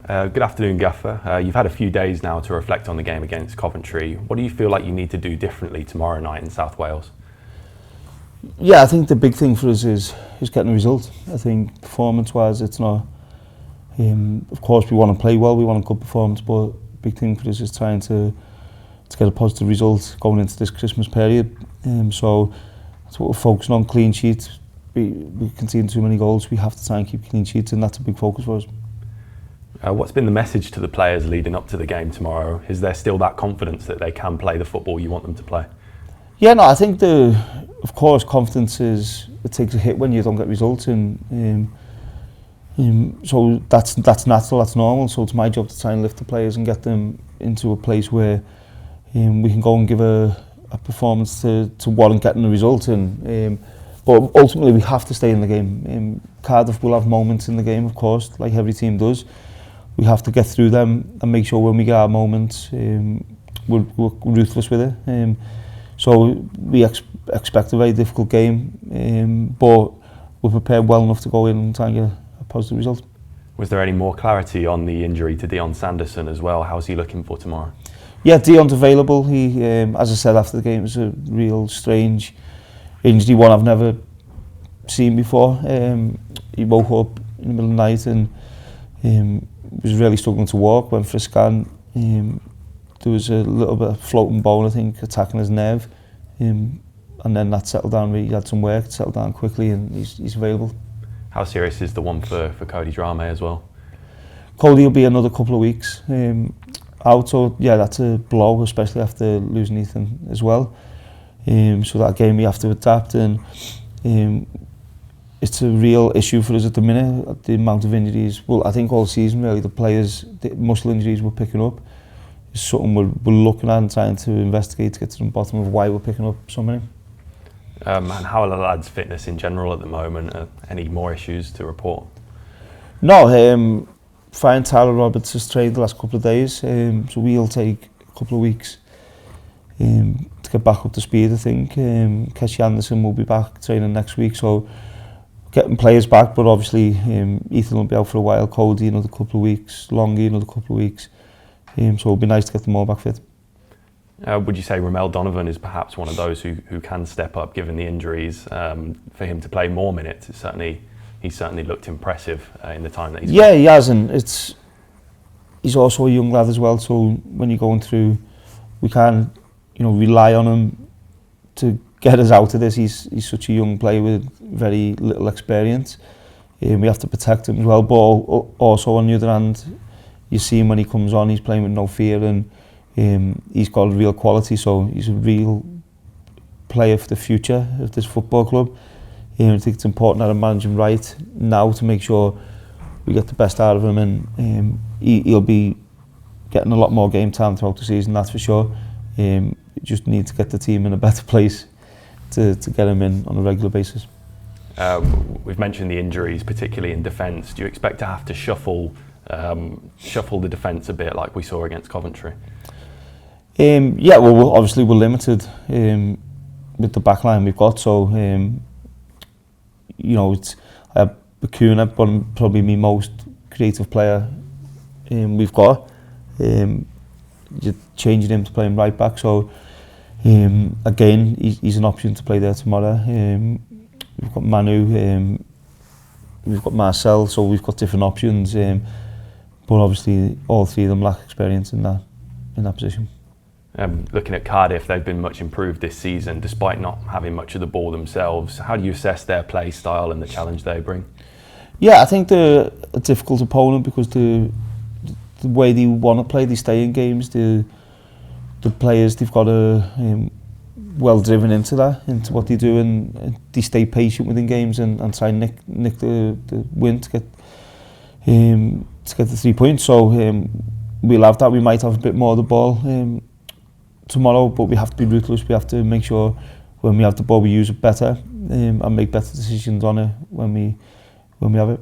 Good afternoon, Gaffer. You've had a few days now to reflect on the game against Coventry. What do you feel like you need to do differently tomorrow night in South Wales? Yeah, I think the big thing for us is getting a result. I think performance-wise, it's not. Of course, we want to play well, we want a good performance, but big thing for us is trying to get a positive result going into this Christmas period. So that's what we're focusing on. Clean sheets. We concede too many goals. We have to try and keep clean sheets, and that's a big focus for us. What's been the message to the players leading up to the game tomorrow? Is there still that confidence that they can play the football you want them to play? Yeah, no, I think of course, confidence it takes a hit when you don't get results, and so that's natural, that's normal. So it's my job to try and lift the players and get them into a place where we can go and give a performance to warrant getting a result. But ultimately, we have to stay in the game. Cardiff will have moments in the game, of course, like every team does. We have to get through them and make sure when we get our moments, we're ruthless with it. So we expect a very difficult game, but we're prepared well enough to go in and try and get a positive result. Was there any more clarity on the injury to Dion Sanderson as well? How's he looking for tomorrow? Yeah, Dion's available. He, as I said after the game, it was a real strange injury, one I've never seen before. He woke up in the middle of the night and was really struggling to walk. Went for a scan. There was a little bit of floating bone, I think, attacking his nerve. And then that settled down. He had some work, settled down quickly, and he's available. How serious is the one for Cody Drame as well? Cody will be another couple of weeks out. So yeah, that's a blow, especially after losing Ethan as well. So that game we have to adapt, and it's a real issue for us at the minute, the amount of injuries. Well, I think all season really, the muscle injuries we're picking up is something we're looking at and trying to investigate to get to the bottom of why we're picking up so many. And how are the lads' fitness in general at the moment? Any more issues to report? No, fine. Tyler Roberts has trained the last couple of days, so we'll take a couple of weeks to get back up to speed, I think. Keshi Anderson will be back training next week, so getting players back, but obviously Ethan will be out for a while, Cody another couple of weeks, Longy another couple of weeks, so it'll be nice to get them all back fit. Would you say Ramel Donovan is perhaps one of those who can step up given the injuries, for him to play more minutes? He's certainly looked impressive in the time that he's he has, and he's also a young lad as well, so when you're going through, we can't rely on him to get us out of this. He's such a young player with very little experience. We have to protect him as well, but also on the other hand, you see him when he comes on, he's playing with no fear, and he's got real quality, so he's a real player for the future of this football club. I think it's important that I manage him right now to make sure we get the best out of him, and he'll be getting a lot more game time throughout the season, that's for sure. We just need to get the team in a better place to get him in on a regular basis. We've mentioned the injuries, particularly in defence. Do you expect to have to shuffle the defence a bit like we saw against Coventry? Yeah, well, obviously we're limited with the back line we've got, so I have Bakuna, but probably my most creative player we've got. You're changing him to playing right back, so again, he's an option to play there tomorrow. We've got Manu, we've got Marcel, so we've got different options, but obviously all three of them lack experience in that position. Looking at Cardiff, they've been much improved this season despite not having much of the ball themselves. How do you assess their play style and the challenge they bring? Yeah, I think they're a difficult opponent because the way they want to play, they stay in games. The players, they've got well driven into what they do, and they stay patient within games and try and nick the win to get the 3 points. So we'll have that. We might have a bit more of the ball tomorrow, but we have to be ruthless. We have to make sure when we have the ball we use it better and make better decisions on it when we have it.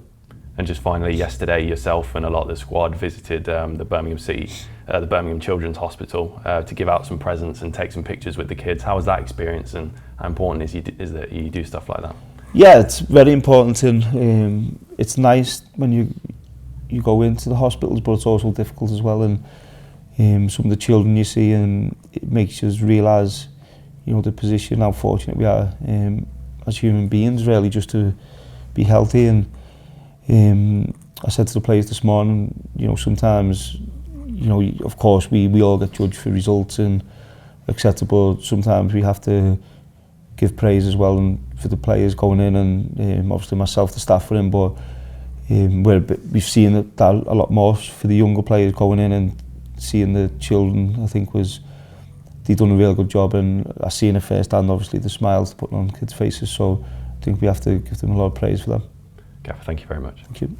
And just finally, yesterday yourself and a lot of the squad visited the Birmingham Children's Hospital to give out some presents and take some pictures with the kids. How was that experience, and how important is that you do stuff like that? Yeah, it's very important, and it's nice when you go into the hospitals, but it's also difficult as well. And some of the children you see, and it makes us realise, you know, the position, how fortunate we are as human beings, really, just to be healthy. And I said to the players this morning, you know, sometimes, you know, of course we all get judged for results and acceptable. Sometimes we have to give praise as well, and for the players going in, and obviously myself, the staff were in, but we've seen that a lot more for the younger players going in, and seeing the children, I think they've done a real good job, and I seen it firsthand, obviously the smiles they're putting on kids' faces, so I think we have to give them a lot of praise for them. Gaffer, thank you very much. Thank you.